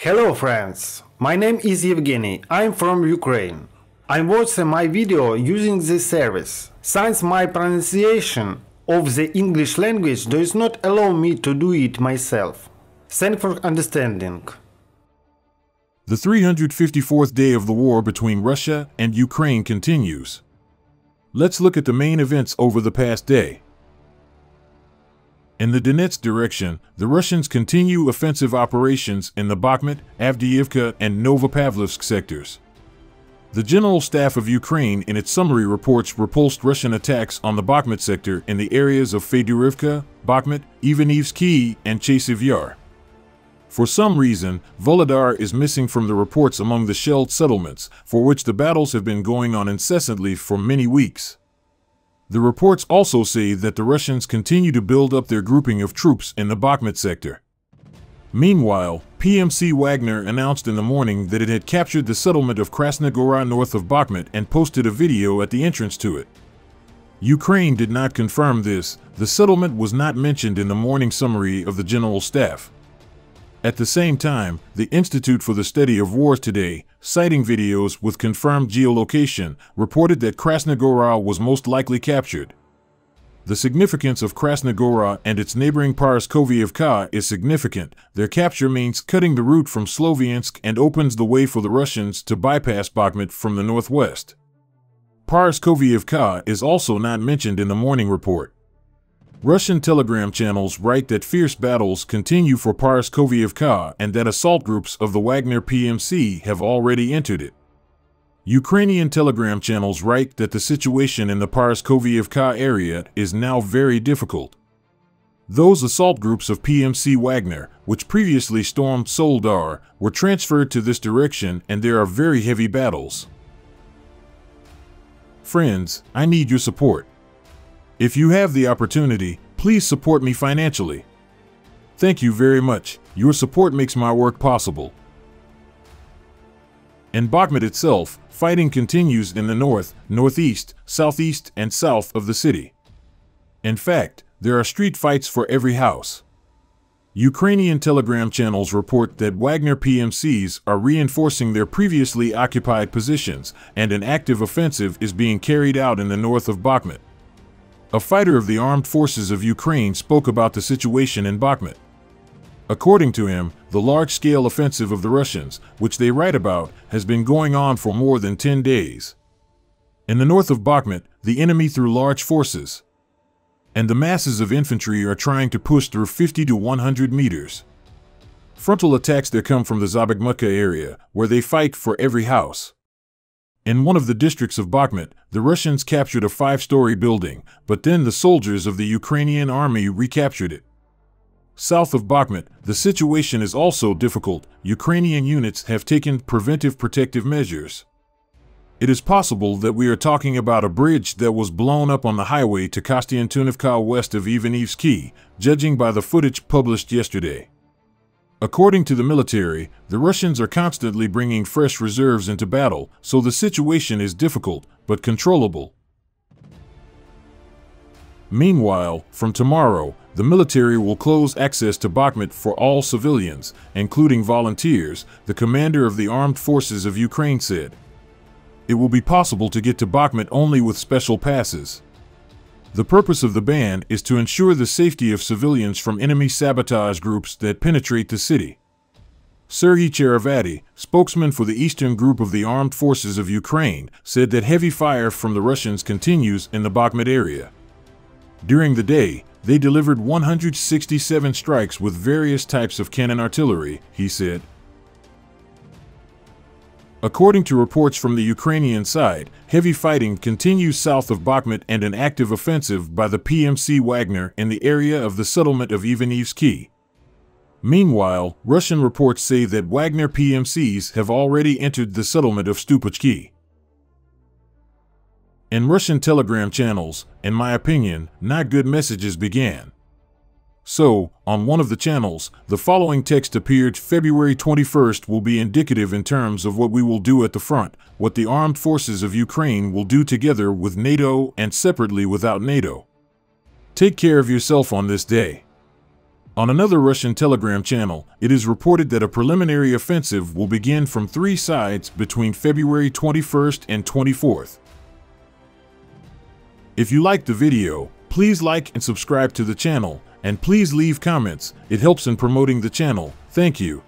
Hello friends, my name is Evgeny, I'm from Ukraine. I'm watching my video using this service, since my pronunciation of the English language does not allow me to do it myself. Thanks for understanding. The 354th day of the war between Russia and Ukraine continues. Let's look at the main events over the past day. In the Donetsk direction, the Russians continue offensive operations in the Bakhmut, Avdiivka, and Novopavlovsk sectors. The General Staff of Ukraine in its summary reports repulsed Russian attacks on the Bakhmut sector in the areas of Fedorivka, Bakhmut, Ivanovske, and Chasiv Yar. For some reason, Volodar is missing from the reports among the shelled settlements, for which the battles have been going on incessantly for many weeks. The reports also say that the Russians continue to build up their grouping of troops in the Bakhmut sector. Meanwhile, PMC Wagner announced in the morning that it had captured the settlement of Krasnogora north of Bakhmut and posted a video at the entrance to it. Ukraine did not confirm this. The settlement was not mentioned in the morning summary of the General Staff. At the same time, the Institute for the Study of Wars today, citing videos with confirmed geolocation, reported that Krasnogora was most likely captured. The significance of Krasnogora and its neighboring Paraskovievka is significant. Their capture means cutting the route from Sloviansk and opens the way for the Russians to bypass Bakhmut from the northwest. Paraskovievka is also not mentioned in the morning report. Russian telegram channels write that fierce battles continue for Paraskovievka and that assault groups of the Wagner PMC have already entered it. Ukrainian telegram channels write that the situation in the Paraskovievka area is now very difficult. Those assault groups of PMC Wagner, which previously stormed Soledar, were transferred to this direction and there are very heavy battles. Friends, I need your support. If you have the opportunity, please support me financially. Thank you very much. Your support makes my work possible. In Bakhmut itself, fighting continues in the north, northeast, southeast, and south of the city. In fact, there are street fights for every house. Ukrainian telegram channels report that Wagner PMCs are reinforcing their previously occupied positions, and an active offensive is being carried out in the north of Bakhmut. A fighter of the armed forces of Ukraine spoke about the situation in Bakhmut. According to him, the large-scale offensive of the Russians, which they write about, has been going on for more than 10 days. In the north of Bakhmut, the enemy threw large forces, and the masses of infantry are trying to push through 50 to 100 meters. Frontal attacks there come from the Stupochky area, where they fight for every house. In one of the districts of Bakhmut, the Russians captured a 5-story building, but then the soldiers of the Ukrainian army recaptured it. South of Bakhmut, the situation is also difficult. Ukrainian units have taken preventive protective measures. It is possible that we are talking about a bridge that was blown up on the highway to Kostiantunivka west of Ivanovske, judging by the footage published yesterday. According to the military, the Russians are constantly bringing fresh reserves into battle, so the situation is difficult, but controllable. Meanwhile, from tomorrow, the military will close access to Bakhmut for all civilians, including volunteers, the commander of the armed forces of Ukraine said. It will be possible to get to Bakhmut only with special passes. The purpose of the ban is to ensure the safety of civilians from enemy sabotage groups that penetrate the city. Sergei Cherevati, spokesman for the Eastern Group of the Armed Forces of Ukraine, said that heavy fire from the Russians continues in the Bakhmut area. During the day, they delivered 167 strikes with various types of cannon artillery, he said. According to reports from the Ukrainian side, heavy fighting continues south of Bakhmut and an active offensive by the PMC Wagner in the area of the settlement of Ivanovske. Meanwhile, Russian reports say that Wagner PMCs have already entered the settlement of Stupochky. In Russian telegram channels, in my opinion, not good messages began. So, on one of the channels, the following text appeared: February 21st will be indicative in terms of what we will do at the front, what the armed forces of Ukraine will do together with NATO and separately without NATO. Take care of yourself on this day. On another Russian Telegram channel, it is reported that a preliminary offensive will begin from 3 sides between February 21st and 24th. If you liked the video, please like and subscribe to the channel, and please leave comments. It helps in promoting the channel. Thank you.